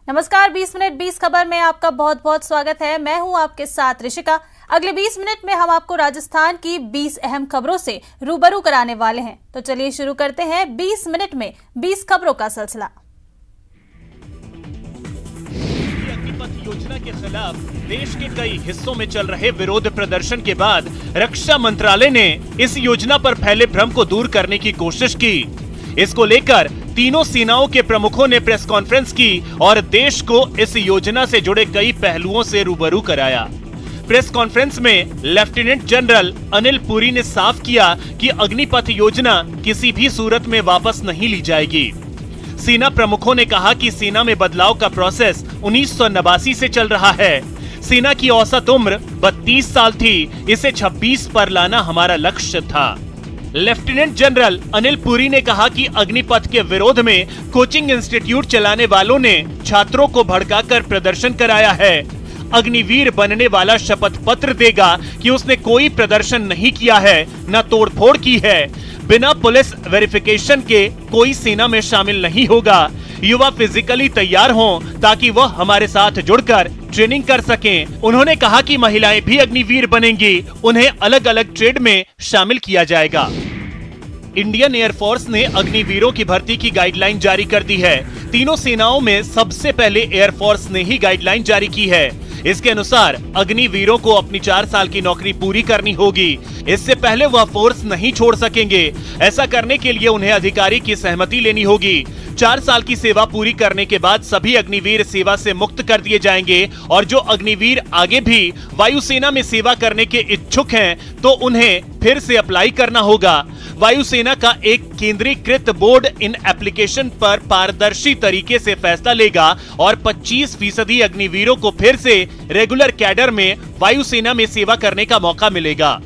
नमस्कार, 20 मिनट 20 खबर में आपका बहुत बहुत स्वागत है। मैं हूं आपके साथ ऋषिका। अगले 20 मिनट में हम आपको राजस्थान की 20 अहम खबरों से रूबरू कराने वाले हैं। तो चलिए शुरू करते हैं 20 मिनट में 20 खबरों का सिलसिला। अग्निपथ योजना के खिलाफ देश के कई हिस्सों में चल रहे विरोध प्रदर्शन के बाद रक्षा मंत्रालय ने इस योजना पर फैले भ्रम को दूर करने की कोशिश की। इसको लेकर तीनों सेनाओं के प्रमुखों ने प्रेस कॉन्फ्रेंस की और देश को इस योजना से जुड़े कई पहलुओं से रूबरू कराया। प्रेस कॉन्फ्रेंस में लेफ्टिनेंट जनरल अनिल पुरी ने साफ किया कि अग्निपथ योजना किसी भी सूरत में वापस नहीं ली जाएगी। सेना प्रमुखों ने कहा कि सेना में बदलाव का प्रोसेस 1989 से चल रहा है। सेना की औसत उम्र 32 साल थी, इसे 26 पर लाना हमारा लक्ष्य था। लेफ्टिनेंट जनरल अनिल पुरी ने कहा कि अग्निपथ के विरोध में कोचिंग इंस्टीट्यूट चलाने वालों ने छात्रों को भड़काकर प्रदर्शन कराया है। अग्निवीर बनने वाला शपथ पत्र देगा कि उसने कोई प्रदर्शन नहीं किया है, न तोड़फोड़ की है। बिना पुलिस वेरिफिकेशन के कोई सेना में शामिल नहीं होगा। युवा फिजिकली तैयार हों ताकि वह हमारे साथ जुड़कर ट्रेनिंग कर सकें। उन्होंने कहा कि महिलाएं भी अग्निवीर बनेंगी, उन्हें अलग अलग ट्रेड में शामिल किया जाएगा। इंडियन एयरफोर्स ने अग्निवीरों की भर्ती की गाइडलाइन जारी कर दी है। तीनों सेनाओं में सबसे पहले एयरफोर्स ने ही गाइडलाइन जारी की है। इसके अनुसार अग्निवीरों को अपनी 4 साल की नौकरी पूरी करनी होगी। इससे पहले वह फोर्स नहीं छोड़ सकेंगे। ऐसा करने के लिए उन्हें अधिकारी की सहमति लेनी होगी। 4 साल की सेवा पूरी करने के बाद सभी अग्निवीर सेवा से मुक्त कर दिए जाएंगे और जो अग्निवीर आगे भी वायुसेना में सेवा करने के इच्छुक हैं तो उन्हें फिर से अप्लाई करना होगा। वायुसेना का एक केंद्रीकृत बोर्ड इन एप्लीकेशन पर पारदर्शी तरीके से फैसला लेगा और 25% अग्निवीरों को फिर से रेगुलर कैडर में वायुसेना में सेवा करने का मौका मिलेगा।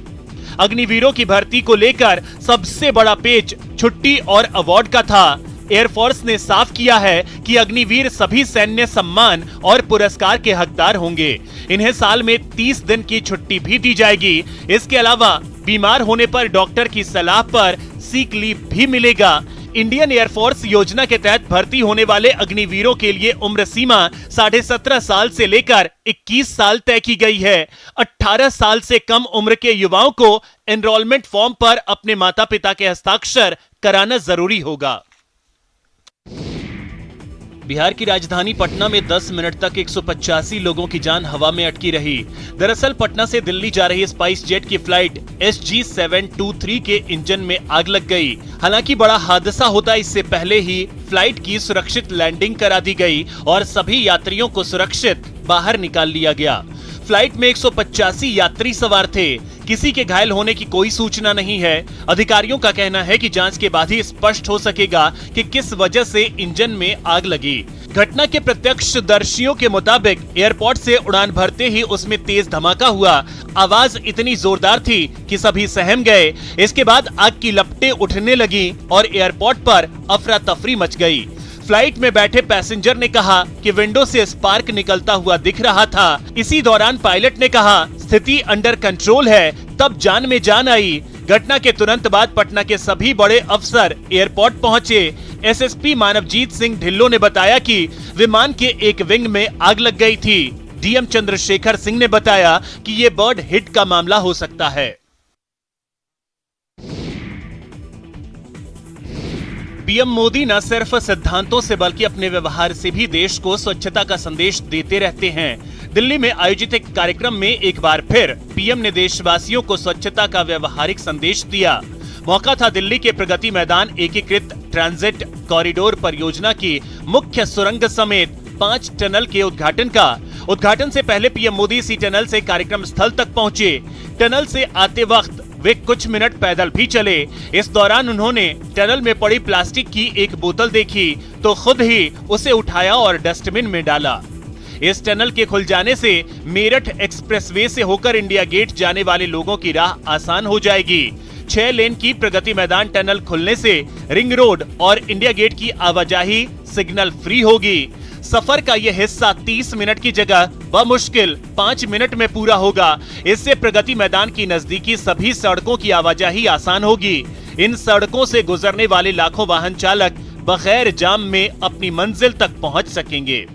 अग्निवीरों की भर्ती को लेकर सबसे बड़ा पेच छुट्टी और अवार्ड का था। एयरफोर्स ने साफ किया है कि अग्निवीर सभी सैन्य सम्मान और पुरस्कार के हकदार होंगे। इन्हें साल में 30 दिन की छुट्टी भी दी जाएगी। इसके अलावा बीमार होने पर डॉक्टर की सलाह पर सीक लीव भी मिलेगा। इंडियन एयरफोर्स योजना के तहत भर्ती होने वाले अग्निवीरों के लिए उम्र सीमा 17.5 साल से लेकर 21 साल तय की गई है। 18 साल से कम उम्र के युवाओं को एनरोलमेंट फॉर्म पर अपने माता पिता के हस्ताक्षर कराना जरूरी होगा। बिहार की राजधानी पटना में 10 मिनट तक 185 लोगों की जान हवा में अटकी रही। दरअसल पटना से दिल्ली जा रही स्पाइस जेट की फ्लाइट SG723 के इंजन में आग लग गई। हालांकि बड़ा हादसा होता इससे पहले ही फ्लाइट की सुरक्षित लैंडिंग करा दी गई और सभी यात्रियों को सुरक्षित बाहर निकाल लिया गया। फ्लाइट में 185 यात्री सवार थे। किसी के घायल होने की कोई सूचना नहीं है। अधिकारियों का कहना है कि जांच के बाद ही स्पष्ट हो सकेगा कि किस वजह से इंजन में आग लगी। घटना के प्रत्यक्षदर्शियों के मुताबिक एयरपोर्ट से उड़ान भरते ही उसमें तेज धमाका हुआ। आवाज इतनी जोरदार थी कि सभी सहम गए। इसके बाद आग की लपटें उठने लगी और एयरपोर्ट पर अफरा तफरी मच गई। फ्लाइट में बैठे पैसेंजर ने कहा कि विंडो से स्पार्क निकलता हुआ दिख रहा था। इसी दौरान पायलट ने कहा स्थिति अंडर कंट्रोल है, तब जान में जान आई। घटना के तुरंत बाद पटना के सभी बड़े अफसर एयरपोर्ट पहुंचे। SSP मानवजीत सिंह ढिल्लों ने बताया कि विमान के एक विंग में आग लग गई थी। DM चंद्रशेखर सिंह ने बताया कि ये बर्ड हिट का मामला हो सकता है। पीएम मोदी न सिर्फ सिद्धांतों से बल्कि अपने व्यवहार से भी देश को स्वच्छता का संदेश देते रहते हैं। दिल्ली में आयोजित एक कार्यक्रम में एक बार फिर पीएम ने देशवासियों को स्वच्छता का व्यवहारिक संदेश दिया। मौका था दिल्ली के प्रगति मैदान एकीकृत ट्रांजिट कॉरिडोर परियोजना की मुख्य सुरंग समेत 5 टनल के उद्घाटन का। उद्घाटन से पहले पीएम मोदी इसी टनल से कार्यक्रम स्थल तक पहुंचे। टनल से आते वक्त वे कुछ मिनट पैदल भी चले। इस दौरान उन्होंने टनल में पड़ी प्लास्टिक की एक बोतल देखी तो खुद ही उसे उठाया और डस्टबिन में डाला। इस टनल के खुल जाने से मेरठ एक्सप्रेसवे से होकर इंडिया गेट जाने वाले लोगों की राह आसान हो जाएगी। 6 लेन की प्रगति मैदान टनल खुलने से रिंग रोड और इंडिया गेट की आवाजाही सिग्नल फ्री होगी। सफर का यह हिस्सा 30 मिनट की जगह बमुश्किल 5 मिनट में पूरा होगा। इससे प्रगति मैदान की नजदीकी सभी सड़कों की आवाजाही आसान होगी। इन सड़कों से गुजरने वाले लाखों वाहन चालक बगैर जाम में अपनी मंजिल तक पहुंच सकेंगे।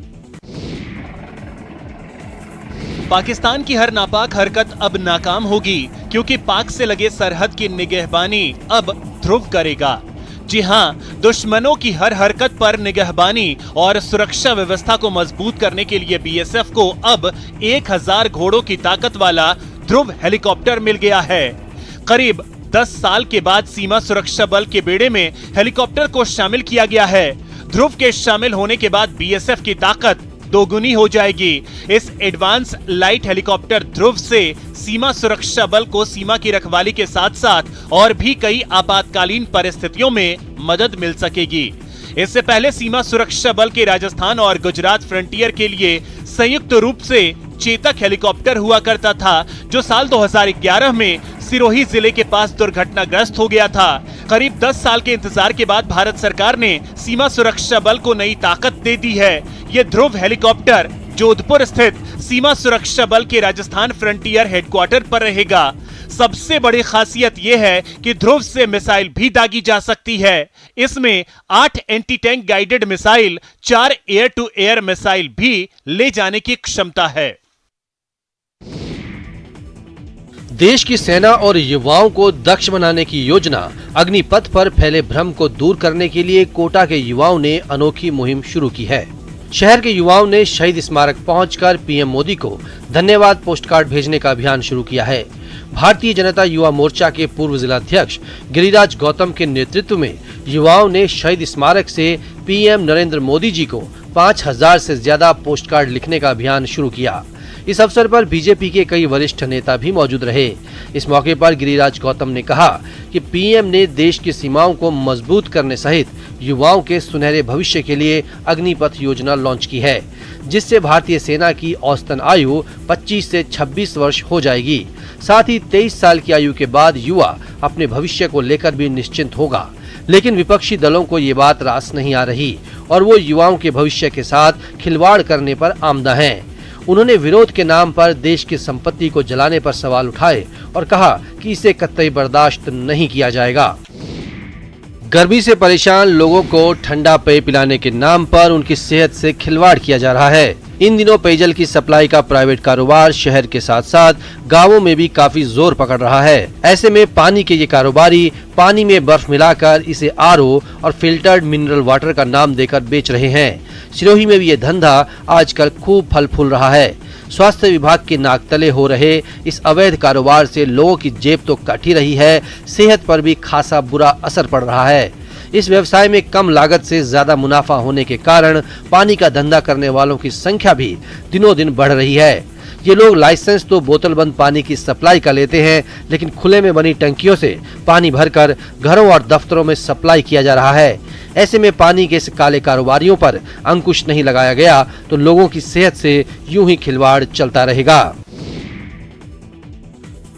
पाकिस्तान की हर नापाक हरकत अब नाकाम होगी, क्योंकि पाक से लगे सरहद की निगहबानी अब ध्रुव करेगा। जी हां, दुश्मनों की हर हरकत पर निगहबानी और सुरक्षा व्यवस्था को मजबूत करने के लिए बीएसएफ को अब 1000 घोड़ों की ताकत वाला ध्रुव हेलीकॉप्टर मिल गया है। करीब 10 साल के बाद सीमा सुरक्षा बल के बेड़े में हेलीकॉप्टर को शामिल किया गया है। ध्रुव के शामिल होने के बाद बीएसएफ की ताकत दोगुनी हो जाएगी। इस एडवांस लाइट हेलीकॉप्टर ध्रुव से सीमा सुरक्षा बल को सीमा की रखवाली के साथ साथ और भी कई आपातकालीन परिस्थितियों में मदद मिल सकेगी। इससे पहले सीमा सुरक्षा बल के राजस्थान और गुजरात फ्रंटियर के लिए संयुक्त रूप से चेतक हेलीकॉप्टर हुआ करता था, जो साल 2011 में सिरोही जिले के पास दुर्घटनाग्रस्त हो गया था। करीब 10 साल के इंतजार के बाद भारत सरकार ने सीमा सुरक्षा बल को नई ताकत दे दी है। ये ध्रुव हेलीकॉप्टर जोधपुर स्थित सीमा सुरक्षा बल के राजस्थान फ्रंटियर हेडक्वार्टर पर रहेगा। सबसे बड़ी खासियत यह है कि ध्रुव से मिसाइल भी दागी जा सकती है। इसमें 8 anti tank guided missile, 4 air to air missile भी ले जाने की क्षमता है। देश की सेना और युवाओं को दक्ष बनाने की योजना अग्निपथ पर फैले भ्रम को दूर करने के लिए कोटा के युवाओं ने अनोखी मुहिम शुरू की है। शहर के युवाओं ने शहीद स्मारक पहुंचकर पीएम मोदी को धन्यवाद पोस्टकार्ड भेजने का अभियान शुरू किया है। भारतीय जनता युवा मोर्चा के पूर्व जिलाध्यक्ष गिरिराज गौतम के नेतृत्व में युवाओं ने शहीद स्मारक से पीएम नरेंद्र मोदी जी को 5000 से ज्यादा पोस्टकार्ड लिखने का अभियान शुरू किया। इस अवसर पर बीजेपी के कई वरिष्ठ नेता भी मौजूद रहे। इस मौके पर गिरिराज गौतम ने कहा कि पीएम ने देश की सीमाओं को मजबूत करने सहित युवाओं के सुनहरे भविष्य के लिए अग्निपथ योजना लॉन्च की है, जिससे भारतीय सेना की औसतन आयु 25 से 26 वर्ष हो जाएगी। साथ ही 23 साल की आयु के बाद युवा अपने भविष्य को लेकर भी निश्चिंत होगा। लेकिन विपक्षी दलों को ये बात रास नहीं आ रही और वो युवाओं के भविष्य के साथ खिलवाड़ करने पर आमदा हैं। उन्होंने विरोध के नाम पर देश की संपत्ति को जलाने पर सवाल उठाए और कहा कि इसे कतई बर्दाश्त नहीं किया जाएगा। गर्मी से परेशान लोगों को ठंडा पेय पिलाने के नाम पर उनकी सेहत से खिलवाड़ किया जा रहा है। इन दिनों पेयजल की सप्लाई का प्राइवेट कारोबार शहर के साथ साथ गांवों में भी काफी जोर पकड़ रहा है। ऐसे में पानी के ये कारोबारी पानी में बर्फ मिलाकर इसे आरओ और फिल्टर्ड मिनरल वाटर का नाम देकर बेच रहे हैं। सिरोही में भी ये धंधा आजकल खूब फल फूल रहा है। स्वास्थ्य विभाग के नाक तले हो रहे इस अवैध कारोबार से लोगों की जेब तो कट ही रही है, सेहत पर भी खासा बुरा असर पड़ रहा है। इस व्यवसाय में कम लागत से ज्यादा मुनाफा होने के कारण पानी का धंधा करने वालों की संख्या भी दिनों दिन बढ़ रही है। ये लोग लाइसेंस तो बोतल बंद पानी की सप्लाई का लेते हैं, लेकिन खुले में बनी टंकियों से पानी भरकर घरों और दफ्तरों में सप्लाई किया जा रहा है। ऐसे में पानी के इस काले कारोबारियों पर अंकुश नहीं लगाया गया तो लोगों की सेहत से यूं ही खिलवाड़ चलता रहेगा।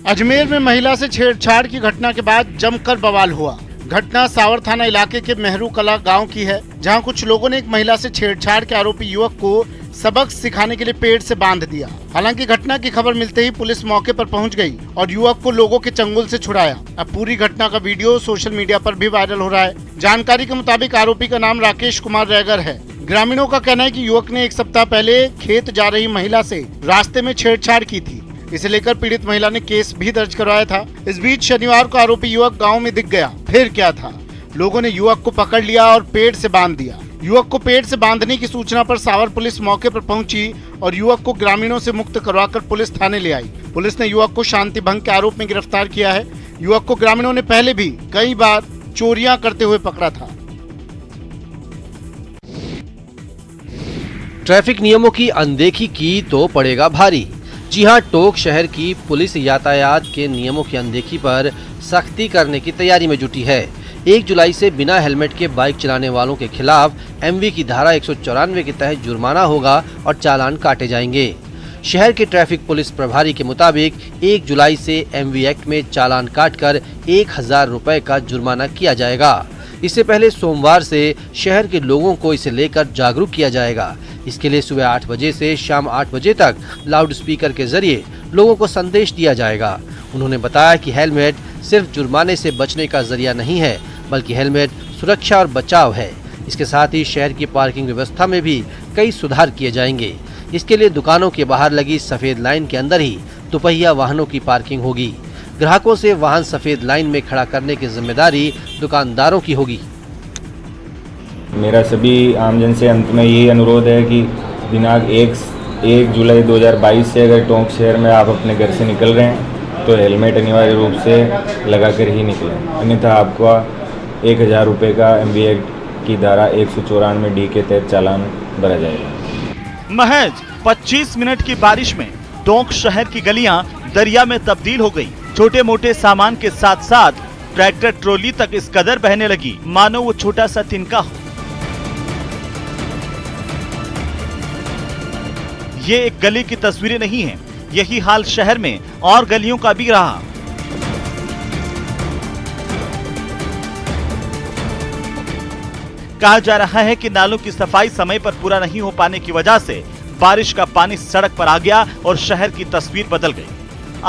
अजमेर में महिला से छेड़छाड़ की घटना के बाद जमकर बवाल हुआ। घटना सावर थाना इलाके के मेहरू कला गांव की है, जहां कुछ लोगों ने एक महिला से छेड़छाड़ के आरोपी युवक को सबक सिखाने के लिए पेड़ से बांध दिया। हालांकि घटना की खबर मिलते ही पुलिस मौके पर पहुंच गई और युवक को लोगों के चंगुल से छुड़ाया। अब पूरी घटना का वीडियो सोशल मीडिया पर भी वायरल हो रहा है। जानकारी के मुताबिक आरोपी का नाम राकेश कुमार रैगर है। ग्रामीणों का कहना है कि युवक ने 1 सप्ताह पहले खेत जा रही महिला से रास्ते में छेड़छाड़ की थी। इसे लेकर पीड़ित महिला ने केस भी दर्ज करवाया था। इस बीच शनिवार को आरोपी युवक गांव में दिख गया। फिर क्या था, लोगों ने युवक को पकड़ लिया और पेड़ से बांध दिया। युवक को पेड़ से बांधने की सूचना पर सावर पुलिस मौके पर पहुंची और युवक को ग्रामीणों से मुक्त करवाकर पुलिस थाने ले आई। पुलिस ने युवक को शांति भंग के आरोप में गिरफ्तार किया है। युवक को ग्रामीणों ने पहले भी कई बार चोरियां करते हुए पकड़ा था। ट्रैफिक नियमों की अनदेखी की तो पड़ेगा भारी। जी हां, टोंक शहर की पुलिस यातायात के नियमों की अनदेखी पर सख्ती करने की तैयारी में जुटी है। 1 जुलाई से बिना हेलमेट के बाइक चलाने वालों के खिलाफ एमवी की धारा 194 के तहत जुर्माना होगा और चालान काटे जाएंगे। शहर के ट्रैफिक पुलिस प्रभारी के मुताबिक 1 जुलाई से एमवी एक्ट में चालान काटकर 1000 रुपए का जुर्माना किया जाएगा। इससे पहले सोमवार से शहर के लोगों को इसे लेकर जागरूक किया जाएगा। इसके लिए सुबह 8 बजे से शाम 8 बजे तक लाउड स्पीकर के जरिए लोगों को संदेश दिया जाएगा। उन्होंने बताया कि हेलमेट सिर्फ जुर्माने से बचने का जरिया नहीं है, बल्कि हेलमेट सुरक्षा और बचाव है। इसके साथ ही शहर की पार्किंग व्यवस्था में भी कई सुधार किए जाएंगे। इसके लिए दुकानों के बाहर लगी सफेद लाइन के अंदर ही दुपहिया वाहनों की पार्किंग होगी। ग्राहकों से वाहन सफेद लाइन में खड़ा करने की जिम्मेदारी दुकानदारों की होगी। मेरा सभी आमजन से अंत में यही अनुरोध है कि दिनांक 1 जुलाई 2022 से अगर टोंक शहर में आप अपने घर से निकल रहे हैं तो हेलमेट अनिवार्य रूप से लगाकर ही निकलें, अन्यथा आपका 1000 रुपये का MV एक्ट की धारा 194D के तहत चालान भरा जाएगा। महज 25 मिनट की बारिश में टोंक शहर की गलियां दरिया में तब्दील हो गई। छोटे मोटे सामान के साथ साथ ट्रैक्टर ट्रॉली तक इस कदर बहने लगी मानो वो छोटा सा तिनका हो। ये एक गली की तस्वीरें नहीं है, यही हाल शहर में और गलियों का भी रहा। कहा जा रहा है कि नालों की सफाई समय पर पूरा नहीं हो पाने की वजह से बारिश का पानी सड़क पर आ गया और शहर की तस्वीर बदल गई।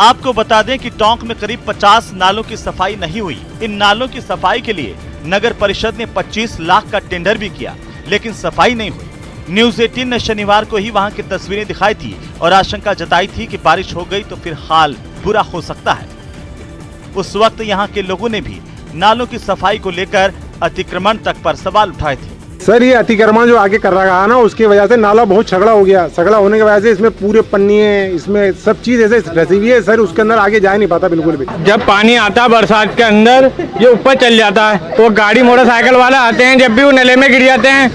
आपको बता दें कि टोंक में करीब 50 नालों की सफाई नहीं हुई। इन नालों की सफाई के लिए नगर परिषद ने 25 लाख का टेंडर भी किया, लेकिन सफाई नहीं हुई। न्यूज़ 18 ने शनिवार को ही वहां की तस्वीरें दिखाई थी और आशंका जताई थी कि बारिश हो गई तो फिर हाल बुरा हो सकता है। उस वक्त यहां के लोगों ने भी नालों की सफाई को लेकर अतिक्रमण तक पर सवाल उठाए थे। सर, ये अतिक्रमण जो आगे कर रहा है ना, उसकी वजह से नाला बहुत सगड़ा हो गया। सगड़ा होने की वजह से इसमें पूरे पन्नी है, इसमें सब चीज ऐसे फंसी हुई है सर, उसके अंदर आगे जा नहीं पाता बिल्कुल भी। जब पानी आता है बरसात के अंदर, ये ऊपर चल जाता है तो गाड़ी मोटरसाइकिल वाला आते हैं, जब भी वो नले में गिर जाते हैं।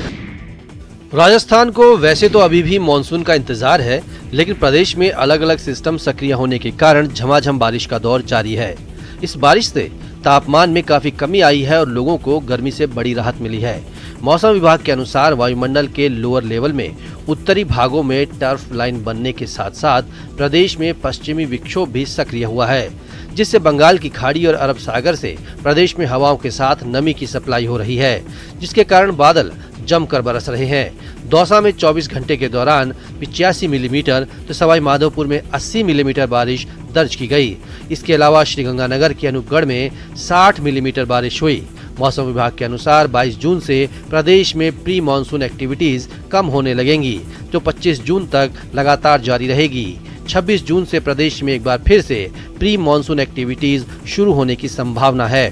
राजस्थान को वैसे तो अभी भी मानसून का इंतजार है, लेकिन प्रदेश में अलग अलग सिस्टम सक्रिय होने के कारण झमाझम बारिश का दौर जारी है। इस बारिश से तापमान में काफी कमी आई है और लोगों को गर्मी से बड़ी राहत मिली है। मौसम विभाग के अनुसार वायुमंडल के लोअर लेवल में उत्तरी भागों में टर्फ लाइन बनने के साथ साथ प्रदेश में पश्चिमी विक्षोभ भी सक्रिय हुआ है, जिससे बंगाल की खाड़ी और अरब सागर से प्रदेश में हवाओं के साथ नमी की सप्लाई हो रही है, जिसके कारण बादल जमकर बरस रहे हैं। दौसा में 24 घंटे के दौरान 85 मिलीमीटर तो सवाई माधोपुर में 80 मिलीमीटर बारिश दर्ज की गई। इसके अलावा श्रीगंगानगर के अनूपगढ़ में 60 मिलीमीटर बारिश हुई। मौसम विभाग के अनुसार 22 जून से प्रदेश में प्री मानसून एक्टिविटीज कम होने लगेंगी, जो 25 जून तक लगातार जारी रहेगी। 26 जून से प्रदेश में एक बार फिर से प्री मानसून एक्टिविटीज शुरू होने की संभावना है।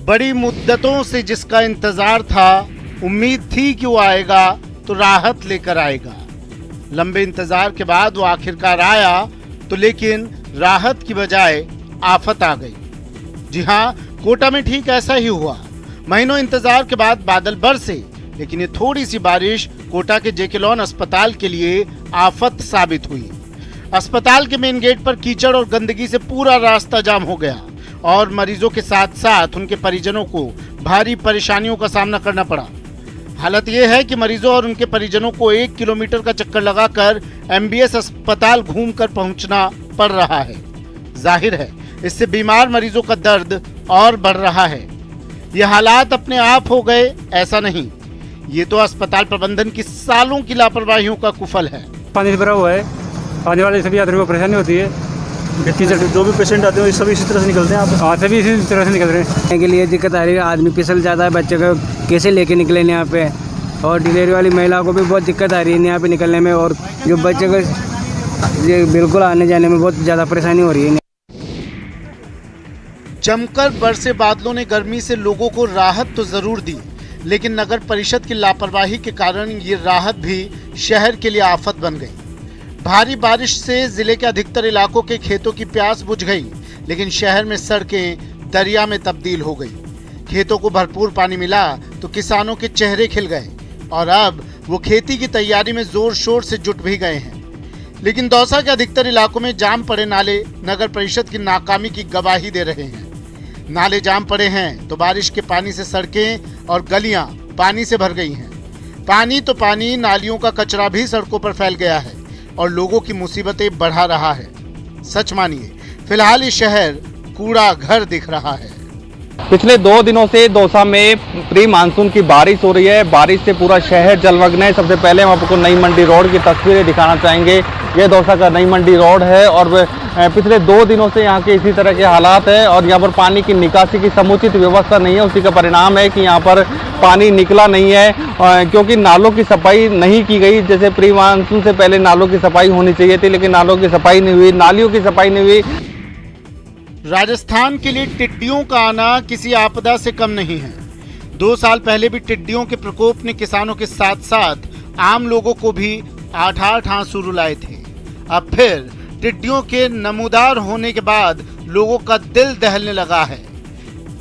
बड़ी मुद्दतों से जिसका इंतजार था, उम्मीद थी कि वो आएगा तो राहत लेकर आएगा। लंबे इंतजार के बाद वो आखिरकार आया तो लेकिन राहत की बजाय आफत आ गई। जी हाँ, कोटा में ठीक ऐसा ही हुआ। महीनों इंतजार के बाद बादल बरसे, लेकिन ये थोड़ी सी बारिश कोटा के जेके लॉन अस्पताल के लिए आफत साबित हुई। अस्पताल के मेन गेट पर कीचड़ और गंदगी से पूरा रास्ता जाम हो गया और मरीजों के साथ साथ उनके परिजनों को भारी परेशानियों का सामना करना पड़ा। हालत यह है कि मरीजों और उनके परिजनों को 1 किलोमीटर का चक्कर लगाकर MBS अस्पताल घूमकर पहुंचना पड़ रहा है। जाहिर है इससे बीमार मरीजों का दर्द और बढ़ रहा है। ये हालात अपने आप हो गए ऐसा नहीं, ये तो अस्पताल प्रबंधन की सालों की लापरवाहियों का कुफल है। पानी से भरा हुआ है, आने वाले सभी यात्रियों को परेशानी होती है। जो भी पेशेंट आते हैं सभी इसी तरह से निकलते हैं। आप सभी इसी तरह से निकल रहे हैं। के लिए दिक्कत आ रही है, आदमी फिसल जाता है, बच्चे को कैसे लेके निकले यहाँ पे, और डिलीवरी वाली महिला को भी बहुत दिक्कत आ रही है यहाँ पे निकलने में, और जो बच्चे को ये बिल्कुल आने जाने में बहुत ज़्यादा परेशानी हो रही है। जमकर बरसे बादलों ने गर्मी से लोगों को राहत तो जरूर दी, लेकिन नगर परिषद की लापरवाही के कारण ये राहत भी शहर के लिए आफत बन गई। भारी बारिश से जिले के अधिकतर इलाकों के खेतों की प्यास बुझ गई, लेकिन शहर में सड़कें दरिया में तब्दील हो गई। खेतों को भरपूर पानी मिला तो किसानों के चेहरे खिल गए और अब वो खेती की तैयारी में जोर शोर से जुट भी गए हैं। लेकिन दौसा के अधिकतर इलाकों में जाम पड़े नाले नगर परिषद की नाकामी की गवाही दे रहे हैं। नाले जाम पड़े हैं तो बारिश के पानी से सड़कें और गलियां पानी से भर गई हैं। पानी तो पानी, नालियों का कचरा भी सड़कों पर फैल गया है और लोगों की मुसीबतें बढ़ा रहा है। सच मानिए, फिलहाल ये शहर कूड़ा घर दिख रहा है। पिछले 2 दिनों से दौसा में प्री मानसून की बारिश हो रही है। बारिश से पूरा शहर जलमग्न है। सबसे पहले हम आपको नई मंडी रोड की तस्वीरें दिखाना चाहेंगे। ये दौसा का नई मंडी रोड है और पिछले 2 दिनों से यहाँ के इसी तरह के हालात है और यहाँ पर पानी की निकासी की समुचित व्यवस्था नहीं है। उसी का परिणाम है कि यहाँ पर पानी निकला नहीं है क्योंकि नालों की सफाई नहीं की गई। जैसे प्री मानसून से पहले नालों की सफाई होनी चाहिए थी, लेकिन नालों की सफाई नहीं हुई, नालियों की सफाई नहीं हुई। राजस्थान के लिए टिड्डियों का आना किसी आपदा से कम नहीं है। 2 साल पहले भी टिड्डियों के प्रकोप ने किसानों के साथ साथ आम लोगों को भी आठ आंसू रुलाए थे। अब फिर टिड्डियों के नमूदार होने के बाद लोगों का दिल दहलने लगा है।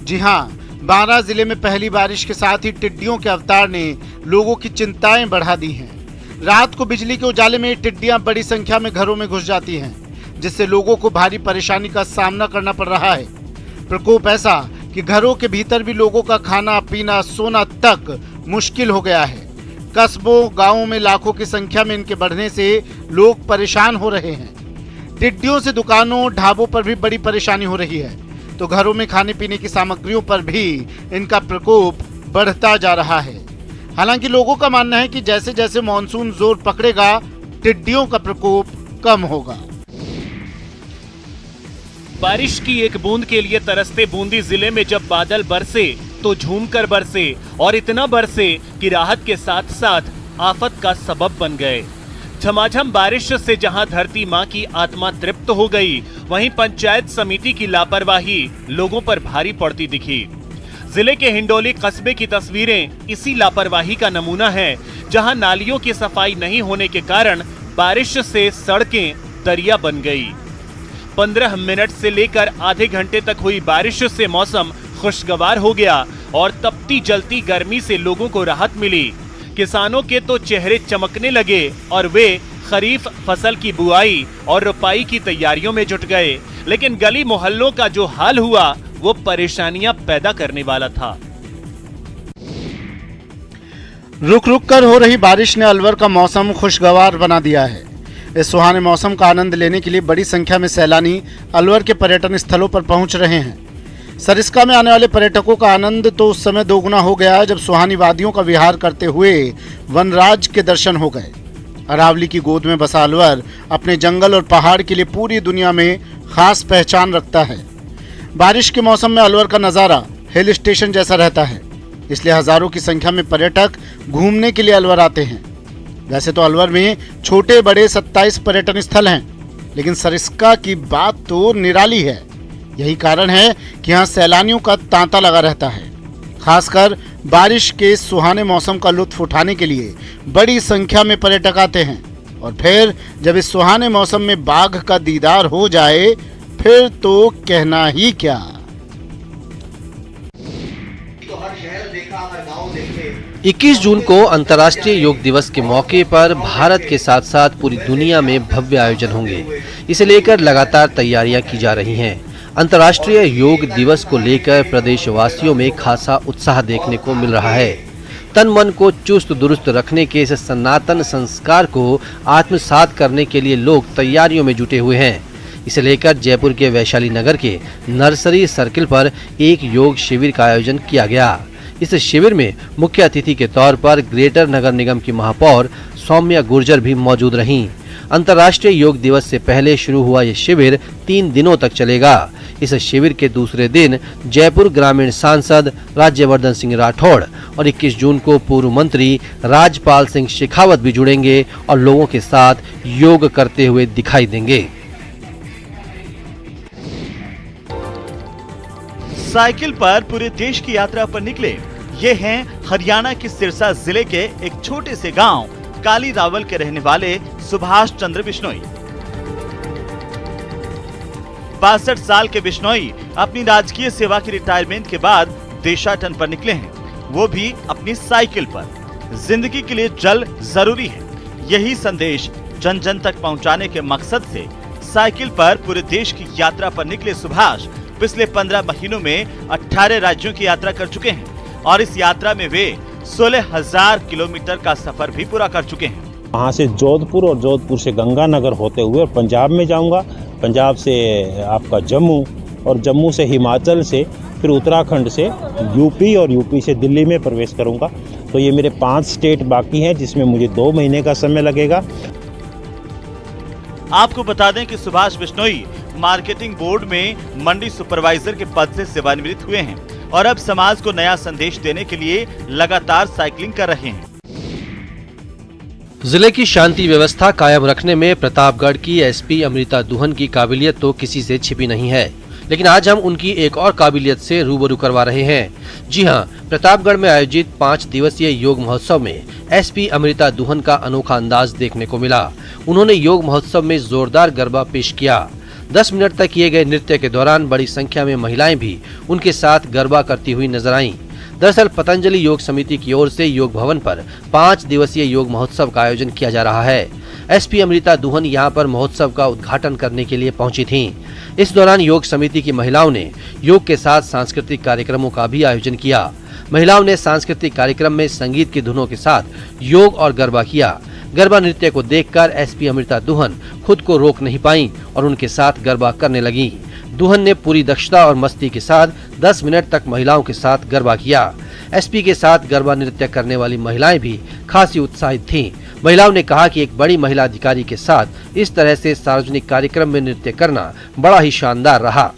जी हाँ, बारां जिले में पहली बारिश के साथ ही टिड्डियों के अवतार ने लोगों की चिंताएं बढ़ा दी हैं। रात को बिजली के उजाले में टिड्डियां बड़ी संख्या में घरों में घुस जाती हैं, जिससे लोगों को भारी परेशानी का सामना करना पड़ रहा है। प्रकोप ऐसा कि घरों के भीतर भी लोगों का खाना पीना सोना तक मुश्किल हो गया है। कस्बों गांवों में लाखों की संख्या में इनके बढ़ने से लोग परेशान हो रहे हैं। टिड्डियों से दुकानों ढाबों पर भी बड़ी परेशानी हो रही है, तो घरों में खाने पीने की सामग्रियों पर भी इनका प्रकोप बढ़ता जा रहा है। हालांकि लोगों का मानना है कि जैसे जैसे मानसून जोर पकड़ेगा, टिड्डियों का प्रकोप कम होगा। बारिश की एक बूंद के लिए तरसते बूंदी जिले में जब बादल बरसे तो झूमकर बरसे और इतना बरसे कि राहत के साथ साथ आफत का सबब बन गए। झमाझम बारिश से जहां धरती मां की आत्मा तृप्त हो गई, वहीं पंचायत समिति की लापरवाही लोगों पर भारी पड़ती दिखी। जिले के हिंडोली कस्बे की तस्वीरें इसी लापरवाही का नमूना है, जहां नालियों की सफाई नहीं होने के कारण बारिश से सड़कें दरिया बन गई। 15 मिनट से लेकर आधे घंटे तक हुई बारिश से मौसम खुशगवार हो गया और तपती जलती गर्मी से लोगों को राहत मिली। किसानों के तो चेहरे चमकने लगे और वे खरीफ फसल की बुआई और रोपाई की तैयारियों में जुट गए। लेकिन गली मोहल्लों का जो हाल हुआ वो परेशानियां पैदा करने वाला था। रुक रुक कर हो रही बारिश ने अलवर का मौसम खुशगवार बना दिया है। इस सुहाने मौसम का आनंद लेने के लिए बड़ी संख्या में सैलानी अलवर के पर्यटन स्थलों पर पहुंच रहे हैं। सरिस्का में आने वाले पर्यटकों का आनंद तो उस समय दोगुना हो गया जब सुहानी वादियों का विहार करते हुए वनराज के दर्शन हो गए। अरावली की गोद में बसा अलवर अपने जंगल और पहाड़ के लिए पूरी दुनिया में खास पहचान रखता है। बारिश के मौसम में अलवर का नज़ारा हिल स्टेशन जैसा रहता है, इसलिए हजारों की संख्या में पर्यटक घूमने के लिए अलवर आते हैं। वैसे तो अलवर में छोटे बड़े 27 पर्यटन स्थल हैं, लेकिन सरिस्का की बात तो निराली है। यही कारण है कि यहाँ सैलानियों का तांता लगा रहता है। खासकर बारिश के सुहाने मौसम का लुत्फ उठाने के लिए बड़ी संख्या में पर्यटक आते हैं और फिर जब इस सुहाने मौसम में बाघ का दीदार हो जाए फिर तो कहना ही क्या। 21 जून को अंतर्राष्ट्रीय योग दिवस के मौके पर भारत के साथ साथ पूरी दुनिया में भव्य आयोजन होंगे। इसे लेकर लगातार तैयारियां की जा रही हैं। अंतर्राष्ट्रीय योग दिवस को लेकर प्रदेशवासियों में खासा उत्साह देखने को मिल रहा है। तन मन को चुस्त दुरुस्त रखने के इस सनातन संस्कार को आत्मसात करने के लिए लोग तैयारियों में जुटे हुए हैं। इसे लेकर जयपुर के वैशाली नगर के नर्सरी सर्किल पर एक योग शिविर का आयोजन किया गया। इस शिविर में मुख्य अतिथि के तौर पर ग्रेटर नगर निगम की महापौर सौम्या गुर्जर भी मौजूद रहीं। अंतर्राष्ट्रीय योग दिवस से पहले शुरू हुआ ये शिविर 3 दिनों तक चलेगा। इस शिविर के दूसरे दिन जयपुर ग्रामीण सांसद राज्यवर्धन सिंह राठौड़ और 21 जून को पूर्व मंत्री राजपाल सिंह शेखावत भी जुड़ेंगे और लोगों के साथ योग करते हुए दिखाई देंगे। साइकिल पर पूरे देश की यात्रा पर निकले ये हैं हरियाणा के सिरसा जिले के एक छोटे से गांव काली रावल के रहने वाले सुभाष चंद्र बिश्नोई। 62 साल के बिश्नोई अपनी राजकीय सेवा की रिटायरमेंट के बाद देशाटन पर निकले हैं, वो भी अपनी साइकिल पर। जिंदगी के लिए जल जरूरी है, यही संदेश जन जन तक पहुंचाने के मकसद से साइकिल पर पूरे देश की यात्रा पर निकले सुभाष पिछले 15 महीनों में 18 राज्यों की यात्रा कर चुके हैं और इस यात्रा में वे 16,000 किलोमीटर का सफर भी पूरा कर चुके हैं। वहाँ से जोधपुर और जोधपुर से गंगानगर होते हुए पंजाब में जाऊंगा, पंजाब से आपका जम्मू और जम्मू से हिमाचल से फिर उत्तराखंड से यूपी और यूपी से दिल्ली में प्रवेश करूंगा। तो ये मेरे 5 स्टेट बाकी हैं जिसमें मुझे 2 महीने का समय लगेगा। आपको बता दें कि सुभाष बिश्नोई मार्केटिंग बोर्ड में मंडी सुपरवाइजर के पद से सेवानिवृत्त हुए हैं और अब समाज को नया संदेश देने के लिए लगातार साइकिलिंग कर रहे हैं। जिले की शांति व्यवस्था कायम रखने में प्रतापगढ़ की एसपी अमृता दुहन की काबिलियत तो किसी से छिपी नहीं है, लेकिन आज हम उनकी एक और काबिलियत से रूबरू करवा रहे हैं। जी हां, प्रतापगढ़ में आयोजित 5 दिवसीय योग महोत्सव में एसपी अमृता दुहन का अनोखा अंदाज देखने को मिला। उन्होंने योग महोत्सव में जोरदार गरबा पेश किया। 10 मिनट तक किए गए नृत्य के दौरान बड़ी संख्या में महिलाएं भी उनके साथ गरबा करती हुई नजर आईं। दरअसल पतंजलि योग समिति की ओर से योग भवन पर 5 दिवसीय योग महोत्सव का आयोजन किया जा रहा है। एसपी अमृता दुहन यहां पर महोत्सव का उद्घाटन करने के लिए पहुंची थीं। इस दौरान योग समिति की महिलाओं ने योग के साथ सांस्कृतिक कार्यक्रमों का भी आयोजन किया। महिलाओं ने सांस्कृतिक कार्यक्रम में संगीत की धुनों के साथ योग और गरबा किया। गरबा नृत्य को देखकर एसपी अमृता दुहन खुद को रोक नहीं पाईं और उनके साथ गरबा करने लगीं। दुहन ने पूरी दक्षता और मस्ती के साथ 10 मिनट तक महिलाओं के साथ गरबा किया। एसपी के साथ गरबा नृत्य करने वाली महिलाएं भी खासी उत्साहित थीं। महिलाओं ने कहा कि एक बड़ी महिला अधिकारी के साथ इस तरह से सार्वजनिक कार्यक्रम में नृत्य करना बड़ा ही शानदार रहा।